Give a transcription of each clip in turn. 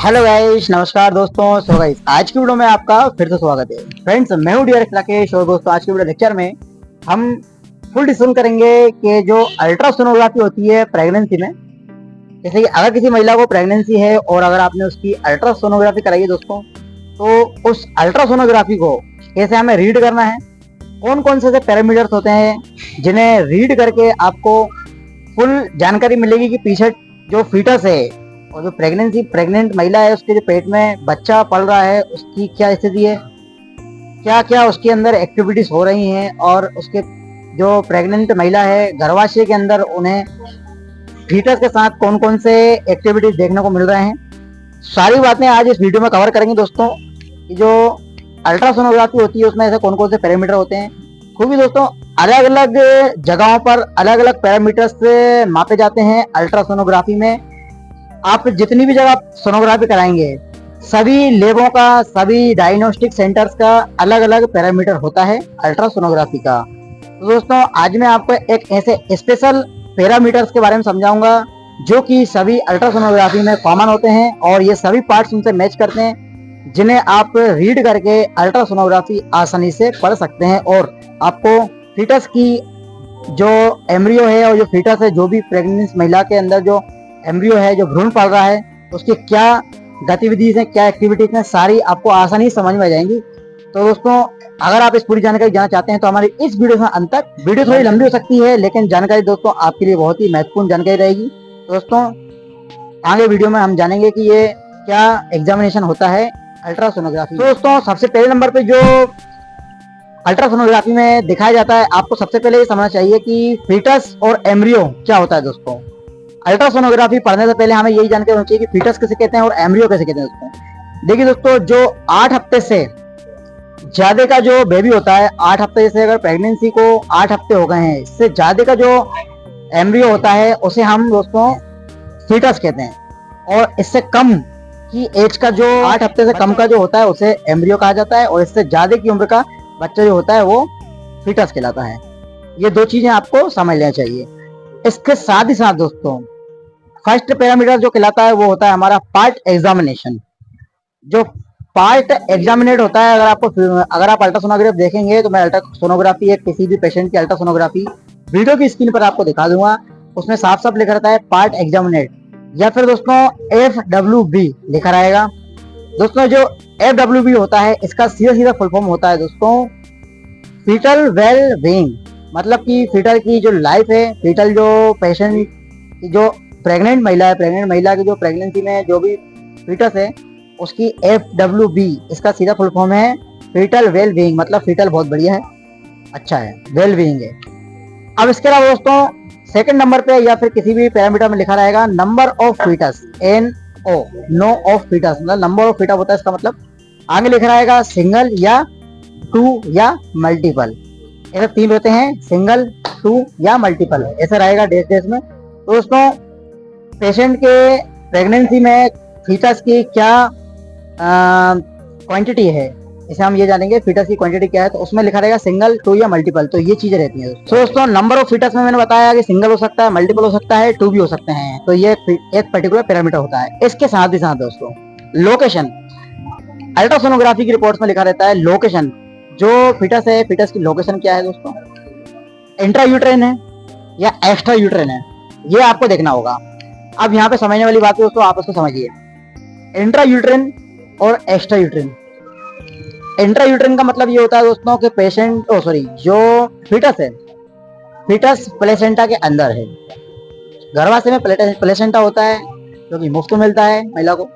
Hello guys, नमस्कार दोस्तों। So guys, आज की वीडियो में आपका फिर से स्वागत है। फ्रेंड्स, मैं हूं डीआर राकेश और दोस्तों आज की वीडियो लेक्चर में हम फुल डिस्कशन करेंगे कि जो अल्ट्रासोनोग्राफी होती है प्रेगनेंसी में, जैसे कि अगर किसी महिला को प्रेगनेंसी है और अगर आपने उसकी अल्ट्रासोनोग्राफी कराई है दोस्तों, तो उस अल्ट्रासोनोग्राफी को कैसे हमें रीड करना है, कौन कौन से पैरामीटर्स होते हैं जिन्हें रीड करके आपको फुल जानकारी मिलेगी कि पीछे जो फीटस है और जो प्रेग्नेंट महिला है उसके जो पेट में बच्चा पल रहा है उसकी क्या स्थिति है, क्या क्या उसके अंदर एक्टिविटीज हो रही हैं, और उसके जो प्रेग्नेंट महिला है गर्भाशय के अंदर उन्हें फीटस के साथ कौन कौन से एक्टिविटीज देखने को मिल रहे हैं। सारी बातें आज इस वीडियो में कवर करेंगे दोस्तों। कि जो अल्ट्रासोनोग्राफी होती है उसमें ऐसे कौन कौन से पैरामीटर होते हैं, क्योंकि दोस्तों अलग अलग जगहों पर अलग अलग पैरामीटर्स से मापे जाते हैं। अल्ट्रासोनोग्राफी में आप जितनी भी जगह सोनोग्राफी कराएंगे सभी लेबों का, सभी डायग्नोस्टिक सेंटर्स का अलग अलग पैरामीटर होता है अल्ट्रासोनोग्राफी का। तो दोस्तों आज मैं आपको एक ऐसे स्पेशल पैरामीटर्स के बारे में समझाऊंगा जो कि सभी अल्ट्रासोनोग्राफी में कॉमन होते हैं और ये सभी पार्ट्स उनसे मैच करते हैं, जिन्हें आप रीड करके अल्ट्रासोनोग्राफी आसानी से पढ़ सकते हैं और आपको फीटस की जो एम्ब्रियो है और जो फीटस है, जो भी प्रेग्नेंट महिला के अंदर जो एम्ब्रियो है, जो भ्रूण पल रहा है, उसकी क्या गतिविधि है, क्या एक्टिविटीज है, सारी आपको आसानी से समझ में आ जाएंगी। तो दोस्तों अगर आप इस पूरी जानकारी जानना चाहते हैं तो हमारी इस वीडियो से अंत तक, वीडियो थोड़ी लंबी हो सकती है लेकिन जानकारी दोस्तों आपके लिए बहुत ही महत्वपूर्ण जानकारी रहेगी। दोस्तों आगे वीडियो में हम जानेंगे कि ये क्या एग्जामिनेशन होता है अल्ट्रासोनोग्राफी। तो दोस्तों सबसे पहले नंबर पे जो अल्ट्रासोनोग्राफी में दिखाया जाता है, आपको सबसे पहले ये समझना चाहिए कि फीटस और एम्ब्रियो क्या होता है। दोस्तों अल्ट्रासोनोग्राफी पढ़ने से पहले हमें यही जानकारी होनी चाहिए कि फीटस किसे कहते हैं और एम्ब्रियो किसे कहते हैं। दोस्तों देखिए दोस्तों, जो 8 हफ्ते से ज्यादा का जो बेबी होता है, 8 हफ्ते से अगर प्रेगनेंसी को 8 हफ्ते हो गए हैं, इससे ज्यादा का जो एम्ब्रियो होता है उसे हम दोस्तों फीटस कहते हैं। और इससे कम की एज का जो 8 हफ्ते से कम का जो होता है उसे एम्ब्रियो कहा जाता है, और इससे ज्यादा की उम्र का बच्चा जो होता है वो फीटस कहलाता है। ये दो चीजें आपको समझ लेना चाहिए। इसके साथ ही साथ दोस्तों फर्स्ट पैरामीटर जो कहलाता है वो होता है हमारा पार्ट एग्जामिनेशन। जो पार्ट एग्जामिनेट होता है, अगर आप अल्ट्रासोनोग्राफी देखेंगे तो मैं अल्ट्रासोनोग्राफी एक किसी भी पेशेंट की अल्ट्रासोनोग्राफी वीडियो की स्क्रीन पर आपको दिखा दूंगा, उसमें साफ साफ लिखा रहता है पार्ट एग्जामिनेट, या फिर दोस्तों FWB लिखा रहेगा। दोस्तों जो FWB होता है इसका सीधा सीधा फुल फॉर्म होता है दोस्तों फीटल वेल बीइंग, मतलब कि फीटल की जो लाइफ है, फीटल जो पेशेंट की जो प्रेग्नेंट महिला है, प्रेग्नेंट महिला की जो प्रेगनेंसी में जो भी फीटस है उसकी FWB, इसका सीधा फुल फॉर्म है फीटल वेल बीइंग, मतलब फीटल बहुत बढ़िया है, अच्छा है, वेल बीइंग है। अब इसके अलावा दोस्तों सेकंड नंबर पे या फिर किसी भी पैरामीटर में लिखा रहेगा number of feets, NO, no of feets, मतलब नंबर ऑफ फीटस होता है, इसका मतलब आगे लिखा रहेगा सिंगल या 2 या मल्टीपल। ऐसे 3 होते हैं, सिंगल, 2 या मल्टीपल, ऐसा रहेगा डेस डेस में। तो दोस्तों पेशेंट के प्रेगनेंसी में फीटस की क्या क्वांटिटी है, इसे हम ये जानेंगे फीटस की क्वांटिटी क्या है, तो उसमें लिखा रहेगा सिंगल, 2 या मल्टीपल। तो ये चीजें रहती हैं। तो दोस्तों नंबर ऑफ फीटस में मैंने बताया कि सिंगल हो सकता है, मल्टीपल हो सकता है, 2 भी हो सकते हैं। तो ये एक पर्टिकुलर पैरामीटर होता है। इसके साथ ही साथ दोस्तों लोकेशन, अल्ट्रासोनोग्राफी की रिपोर्ट्स में लिखा रहता है लोकेशन, जो फीटस है फीटस की लोकेशन क्या है दोस्तों, इंट्रा यूट्रेन है या एक्स्ट्रा यूट्रेन है, ये आपको देखना होगा। अब यहाँ पे समझने वाली बात है दोस्तों, आप उसको समझिए। इंट्रा यूट्रेन और एक्स्ट्रा यूट्रेन, इंट्रा यूट्रेन का मतलब ये होता है दोस्तों कि जो फीटस है, फीटस प्लेसेंटा के अंदर है। गर्भाशय में प्लेसेंटा होता है जो कि मुफ्त में मिलता है महिला को,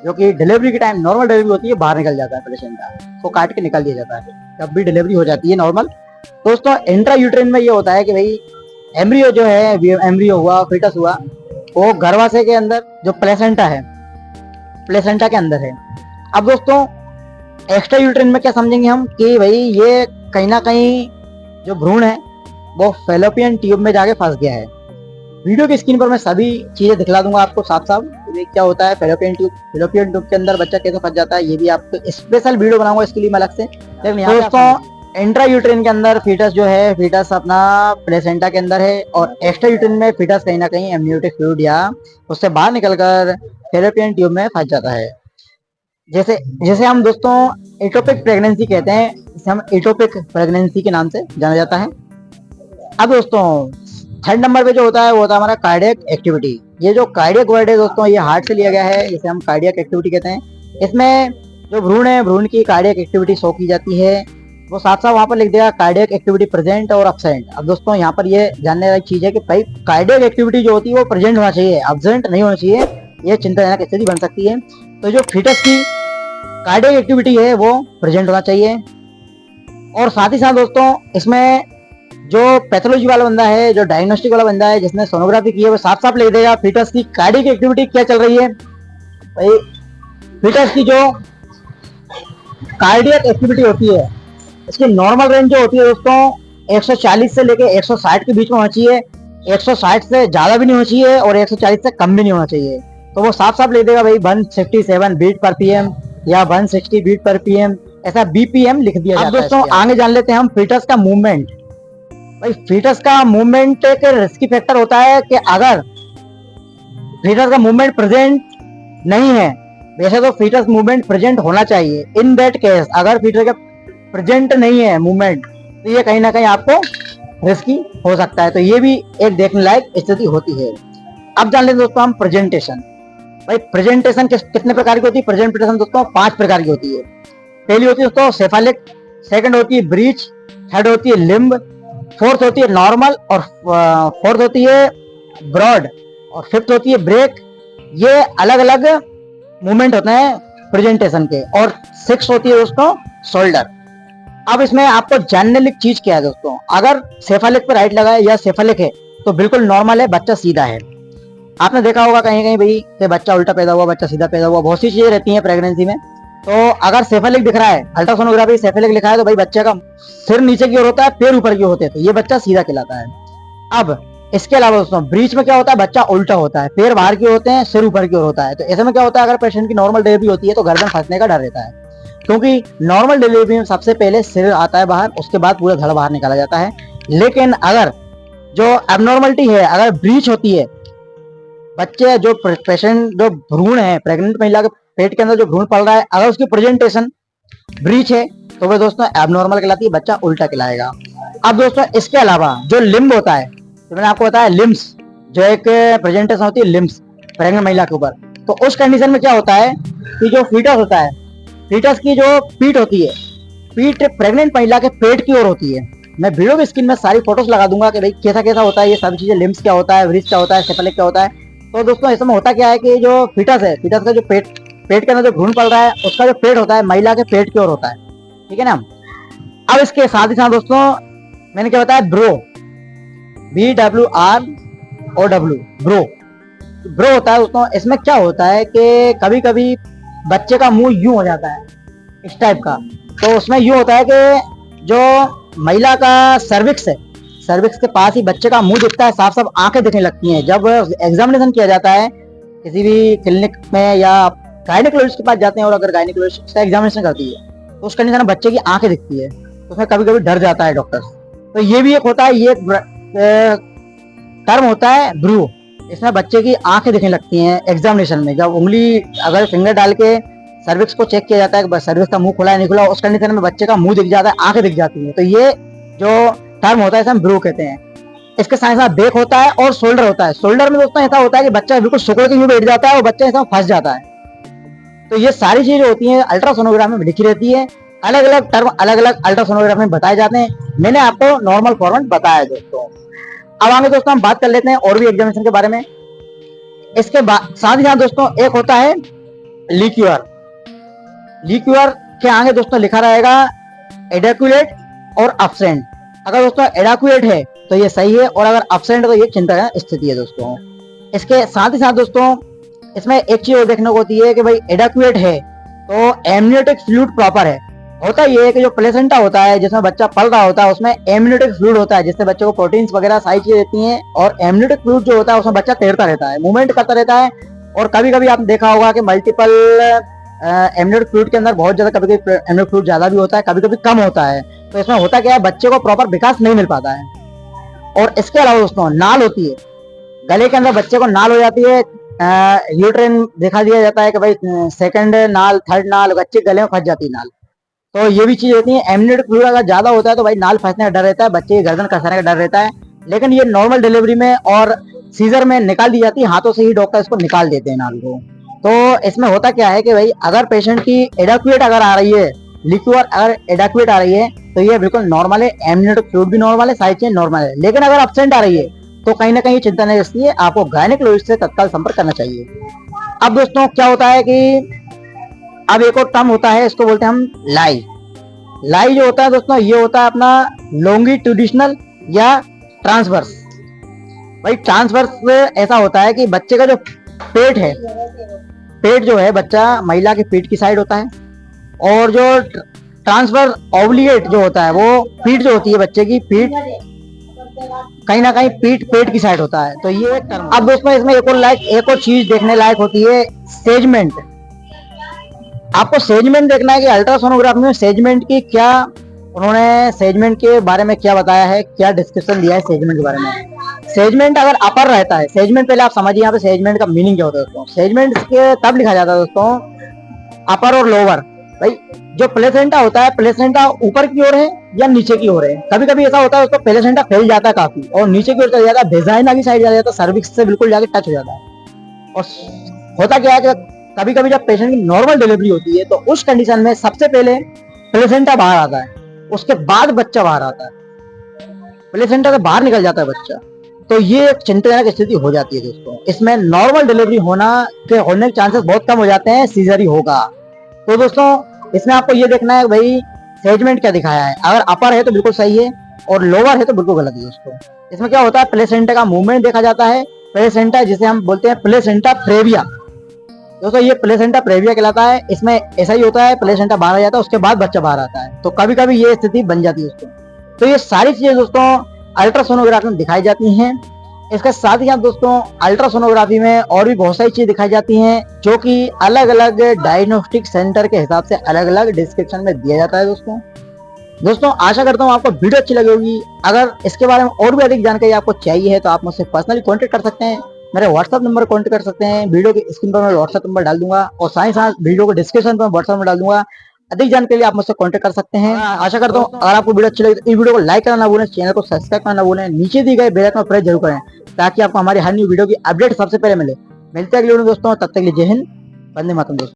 जो कि डिलीवरी के टाइम नॉर्मल डिलीवरी होती है, बाहर निकल जाता है प्लेसेंटा, उसको काट के निकाल दिया जाता है जब भी डिलीवरी हो जाती है नॉर्मल। दोस्तों इंट्रा यूट्रेन में ये होता है कि भाई एम्ब्रियो जो है, एम्ब्रियो हुआ, फीटस हुआ, वो गर्भाशय के अंदर जो प्लेसेंटा है, प्लेसेंटा के अंदर है। अब दोस्तों एक्स्ट्रा यूट्रेन में क्या समझेंगे हम कि भाई ये कहीं ना कहीं जो भ्रूण है वो फैलोपियन ट्यूब में जाके फंस गया है। वीडियो की स्क्रीन पर मैं सभी चीजें दिखला दूंगा आपको साफ साफ, क्या होता है फैलोपियन ट्यूब के अंदर बच्चा कैसे फंस जाता है, ये भी आपको स्पेशल वीडियो बनाऊंगा इसके लिए मैं अलग से। दोस्तों इंट्रा यूट्रेन के अंदर फीटस जो है, फीटस अपना प्लेसेंटा के अंदर है, और एक्स्ट्रा यूट्रेन में फीटस कहीं ना कहीं एमनियोटिक फ्लूइड या उससे बाहर निकलकर फैलोपियन ट्यूब में फंस जाता है। जैसे जैसे हम दोस्तों एटोपिक प्रेगनेंसी कहते हैं, इसे हम एटोपिक प्रेगनेंसी के नाम से जाना जाता है। अब दोस्तों थर्ड नंबर पे जो होता है वो होता है हमारा कार्डियक एक्टिविटी। ये जो कार्डियक वर्ड है दोस्तों, ये हार्ट से लिया गया है, जिसे हम कार्डियक एक्टिविटी कहते हैं। इसमें जो भ्रूण है, भ्रूण की कार्डियक एक्टिविटी शो की जाती है। वो साथ साथ वहां पर लिख देगा कार्डियक एक्टिविटी प्रेजेंट और अब्सेंट। अब दोस्तों यहाँ पर ये जानने वाली चीज है कि भाई कार्डियक एक्टिविटी जो होती है वो प्रेजेंट होना चाहिए, अब्सेंट नहीं होना चाहिए। ये चिंताजनक स्थिति बन सकती है। तो जो फीटस की कार्डियक एक्टिविटी है वो प्रेजेंट होना चाहिए। और साथ ही साथ दोस्तों इसमें जो पैथोलॉजी वाला बंदा है, जो डायग्नोस्टिक वाला बंदा है, जिसने सोनोग्राफी की है, वो साफ साफ लिख देगा फीटस की कार्डियक एक्टिविटी क्या चल रही है। भाई फीटस की जो कार्डियक एक्टिविटी होती है, इसकी नॉर्मल रेंज जो होती है दोस्तों 140 से लेके 160 के बीच में होना चाहिए। 160 से ज्यादा भी नहीं होना चाहिए और 140 से कम भी नहीं होना चाहिए। तो वो साफ साफ लिख देगा भाई 167 बीट पर पीएम या 160 बीट पर पीएम, ऐसा बीपीएम लिख दिया जाता है। अब दोस्तों आगे जान लेते हैं हम फीटस का मूवमेंट। भाई फीटस का मूवमेंट एक रिस्की फैक्टर होता है कि अगर फीटस का मूवमेंट प्रेजेंट नहीं है, वैसे तो फीटस मूवमेंट प्रेजेंट होना चाहिए। इन दैट केस अगर फीटस का प्रेजेंट नहीं है मूवमेंट, तो ये कहीं ना कहीं आपको रिस्की हो सकता है। तो ये भी एक देखने लायक स्थिति होती है। अब जान लेते दोस्तों हम प्रेजेंटेशन। भाई प्रेजेंटेशन कितने प्रकार की होती है? प्रेजेंटेशन दोस्तों 5 प्रकार की होती है। पहली होती है दोस्तों सेफालिक, सेकंड होती है ब्रीच, थर्ड होती है लिम्ब, फोर्थ होती है नॉर्मल, और फोर्थ होती है ब्रॉड, और फिफ्थ होती है ब्रेक। ये अलग अलग मूवमेंट होते हैं प्रेजेंटेशन के। और सिक्स होती है दोस्तों शोल्डर। अब इसमें आपको जानने वाली चीज क्या है दोस्तों, अगर सेफालिक पे राइट लगा है या सेफालिक है तो बिल्कुल नॉर्मल है, बच्चा सीधा है। आपने देखा होगा कहीं कहीं भाई कि बच्चा उल्टा पैदा हुआ, बच्चा सीधा पैदा हुआ, बहुत सी चीजें रहती हैं प्रेगनेंसी में। तो अगर सेफालिक दिख रहा है, अल्ट्रासोनोग्राफी सेफालिक लिखा है, तो भाई बच्चे का सिर नीचे की ओर होता है, पैर ऊपर की ओर होते हैं, तो ये बच्चा सीधा कहलाता है। अब इसके अलावा दोस्तों ब्रीच में क्या होता है, बच्चा उल्टा होता है, पैर बाहर की होते हैं, सिर ऊपर की ओर होता है। तो ऐसे में क्या होता है, अगर पेशेंट की नॉर्मल डिलीवरी होती है तो गर्दन फंसने का डर रहता है, क्योंकि नॉर्मल डिलीवरी में सबसे पहले सिर आता है बाहर, उसके बाद पूरा धड़ बाहर निकाला जाता है। लेकिन अगर जो एबनॉर्मलिटी है, अगर ब्रीच होती है, बच्चे जो पेशेंट जो भ्रूण है, प्रेग्नेंट महिला के पेट के अंदर जो भ्रूण पल रहा है, अगर उसकी प्रेजेंटेशन ब्रीच है तो वह दोस्तों एबनॉर्मल कहलाती है, बच्चा उल्टा कहलाएगा। अब दोस्तों इसके अलावा जो लिम्ब होता है, तो मैंने आपको बताया लिम्स, जो एक प्रेजेंटेशन होती है लिम्स प्रेग्नेंट महिला के ऊपर, तो उस कंडीशन में क्या होता है कि जो फीटस होता है, फीटस की जो पीठ होती है, पीठ प्रेग्नेंट महिला के पेट की ओर होती है। मैं वीडियो की स्क्रीन में सारी फोटोज लगा दूंगा कि भाई कैसा कैसा होता है, ये सभी चीजें, लिम्स क्या होता है, ब्रीच क्या होता है, सेफेलिक क्या होता है। तो दोस्तों इसमें होता क्या है कि जो फीटस है, फीटस का जो पेट के अंदर जो भ्रूण पल रहा है, उसका जो पेट होता है महिला के पेट की ओर होता है, ठीक है ना। अब इसके साथ ही साथ दोस्तों मैंने क्या बताया, ब्रो, BWROW, ब्रो, ब्रो होता है दोस्तों। इसमें क्या होता है कि कभी कभी बच्चे का मुंह यूं हो जाता है, इस टाइप का। तो उसमें यूं होता है कि जो महिला का सर्विक्स है, सर्विक्स के पास ही बच्चे का मुंह दिखता है, साफ साफ आंखें दिखने लगती हैं। जब एग्जामिनेशन किया जाता है किसी भी क्लिनिक में या गायनेकोलॉजिस्ट के पास जाते हैं, और अगर गायनेकोलॉजिस्ट का एग्जामिनेशन करती है तो उस कंडीशन में बच्चे की आंखें दिखती है, तो उसमें कभी कभी डर जाता है डॉक्टर। तो ये भी एक होता है, ये टर्म होता है ब्रू। इसमें बच्चे की आंखें दिखने लगती हैं एग्जामिनेशन में। जब उंगली अगर फिंगर डाल के सर्विक्स को चेक किया जाता है कि सर्विक्स का मुंह खुला है नहीं खुला, उस कंडीशन में बच्चे का मुंह दिख जाता है, आंखें दिख जाती है। तो ये जो टर्म होता है इसे हम ब्रू कहते हैं। इसके साथ साथ बैक होता है और शोल्डर होता है। शोल्डर में दोस्तों ऐसा होता है कि बच्चा बिल्कुल सिकुड़ के यूं बैठ जाता है और बच्चा ऐसा फंस जाता है। तो ये सारी चीजें होती हैं अल्ट्रासोनोग्राफी में लिखी रहती है। अलग अलग टर्म अलग अलग अल्ट्रासोनोग्राफी में बताए जाते हैं। मैंने आपको नॉर्मल फॉर्मेट बताया दोस्तों। अब आगे दोस्तों हम बात कर लेते हैं और भी एग्जामिनेशन के बारे में। इसके साथ ही साथ दोस्तों एक होता है लिक्यूअर। लिक्यूअर के आगे दोस्तों लिखा रहेगा एडेक्युलेट और अब्सेंट। अगर दोस्तों एडेक्युलेट है तो ये सही है, और अगर अब्सेंट तो ये चिंता की स्थिति है दोस्तों। इसके साथ ही साथ दोस्तों इसमें एक चीज और देखने को होती है कि भाई एडेक्युलेट है तो एमनियोटिक फ्लूइड प्रॉपर है। होता ये है कि जो प्लेसेंटा होता है जिसमें बच्चा पल रहा होता है, उसमें एमनियोटिक फ्लूइड होता है, जिससे बच्चे को प्रोटीन्स वगैरह सारी चीजें देती हैं। और एमनियोटिक फ्लूइड जो होता है उसमें बच्चा तैरता रहता है, मूवमेंट करता रहता है। और कभी कभी आपने देखा होगा कि मल्टीपल एमनियोटिक फ्लूइड के अंदर बहुत ज्यादा, कभी कभी एमनियोटिक फ्लूइड ज्यादा भी होता है, कभी कभी कम होता है। तो इसमें होता क्या है, बच्चे को प्रॉपर विकास नहीं मिल पाता है। और इसके अलावा दोस्तों नाल होती है, गले के अंदर बच्चे को नाल हो जाती है, यूट्रेन दिखा दिया जाता है कि भाई सेकंड नाल, थर्ड नाल, बच्चे गले में फंस जाती है नाल। तो ये भी चीज होती है। एमनियोटिक फ्लूइड अगर ज्यादा होता है तो भाई नाल फंसने का डर रहता है, बच्चे की गर्दन कसने का डर रहता है। लेकिन ये नॉर्मल डिलीवरी में और सीजर में निकाल दी जाती है, हाथों से ही डॉक्टर इसको निकाल देते हैं नाल को। तो इसमें होता क्या है कि भाई अगर पेशेंट की एडाक्वेट अगर आ रही है, लिक्विड अगर एडाक्वेट आ रही है, तो ये बिल्कुल नॉर्मल है। एमनियोटिक फ्लूइड भी नॉर्मल है, सारी चीज नॉर्मल है। लेकिन अगर एब्सेंट आ रही है तो कहीं ना कहीं चिंता नहीं रखती है, आपको गायनेकोलॉजिस्ट से तत्काल संपर्क करना चाहिए। अब दोस्तों क्या होता है कि अब एक और टर्म होता है, इसको बोलते हैं हम लाई। लाई जो होता है दोस्तों, ये होता है अपना लॉन्गिट्यूडिनल या ट्रांसवर्स। भाई ट्रांसवर्स ऐसा होता है कि बच्चे का जो पेट है, पेट जो है बच्चा महिला के पेट की साइड होता है, और जो ट्रांसफर ऑब्लिगेट जो होता है वो पीठ जो होती है बच्चे की, पीठ कहीं ना कहीं पीठ पेट की साइड होता है। तो ये एक टर्म। अब दोस्तों इसमें एक और चीज देखने लायक होती है, सेजमेंट। आपको सेजमेंट देखना है कि अल्ट्रासोनोग्राफी में सेजमेंट की क्या, उन्होंने सेजमेंट के बारे में क्या बताया है, क्या डिस्क्रिप्शन दिया है सेजमेंट के बारे में। सेजमेंट अगर अपर रहता है, सेजमेंट पहले आप समझिए यहाँ पे सेजमेंट का मीनिंग क्या होता है दोस्तों। सेजमेंट के तब लिखा जाता है दोस्तों, अपर और लोअर। भाई जो प्लेसेंटा होता है, प्लेसेंटा ऊपर की ओर है या नीचे की ओर है। कभी कभी ऐसा होता है उसको प्लेसेंटा फैल जाता है काफी और नीचे की ओर चला जाता है, वेजाइना की साइड चला जाता है, सर्विक्स से बिल्कुल जाके टच हो जाता है। और होता क्या है कि कभी कभी जब पेशेंट की नॉर्मल डिलीवरी होती है तो उस कंडीशन में सबसे पहले प्लेसेंटा बाहर आता है, उसके बाद बच्चा बाहर आता है, प्लेसेंटा से बाहर निकल जाता है बच्चा। तो ये एक चिंताजनक स्थिति हो जाती है दोस्तों। इसमें नॉर्मल डिलीवरी होने के चांसेस बहुत कम हो जाते हैं, सीजर ही होगा। तो दोस्तों इसमें आपको ये देखना है भाई सेजमेंट क्या दिखाया है। अगर अपर है तो बिल्कुल सही है और लोअर है तो बिल्कुल गलत है दोस्तों। इसमें क्या होता है, प्लेसेंटा का मूवमेंट देखा जाता है। प्लेसेंटा जिसे हम बोलते हैं प्लेसेंटा प्रेविया, दोस्तों ये प्लेसेंटा प्रेविया कहलाता है। इसमें ऐसा ही होता है, प्लेसेंटा बाहर आ जाता है, उसके बाद बच्चा बाहर आता है। तो कभी कभी ये स्थिति बन जाती है दोस्तों। तो ये सारी चीजें दोस्तों अल्ट्रासोनोग्राफी में दिखाई जाती हैं। इसके साथ ही दोस्तों अल्ट्रासोनोग्राफी में और भी बहुत सारी चीजें दिखाई जाती हैं, जो कि अलग अलग डायग्नोस्टिक सेंटर के हिसाब से अलग अलग डिस्क्रिप्शन में दिया जाता है दोस्तों आशा करता हूँ आपको वीडियो अच्छी लगी होगी। अगर इसके बारे में और भी अधिक जानकारी आपको चाहिए है तो आप मुझसे पर्सनली कॉन्टेक्ट कर सकते हैं, मेरे व्हाट्सएप नंबर कॉन्टेक्ट कर सकते हैं। वीडियो की स्क्रीन पर मैं व्हाट्सएप नंबर डाल दूंगा और साथ ही साथ वीडियो को डिस्क्रिप्शन पर व्हाट्सएप नंबर डाल दूंगा। अधिक जानकारी के लिए आप मुझसे कांटेक्ट कर सकते हैं। आशा करता हूँ अगर आपको वीडियो अच्छी लगी तो इस वीडियो को लाइक करना ना भूलें, चैनल को सब्सक्राइब करना ना भूलें, नीचे दी गए बेल आइकन पर प्रेस जरूर करें ताकि आपको हमारी हर न्यू वीडियो की अपडेट सबसे पहले मिले। मिलते हैं अगले वीडियो में दोस्तों, तब तक के लिए जय हिंद, वंदे मातरम दोस्तों।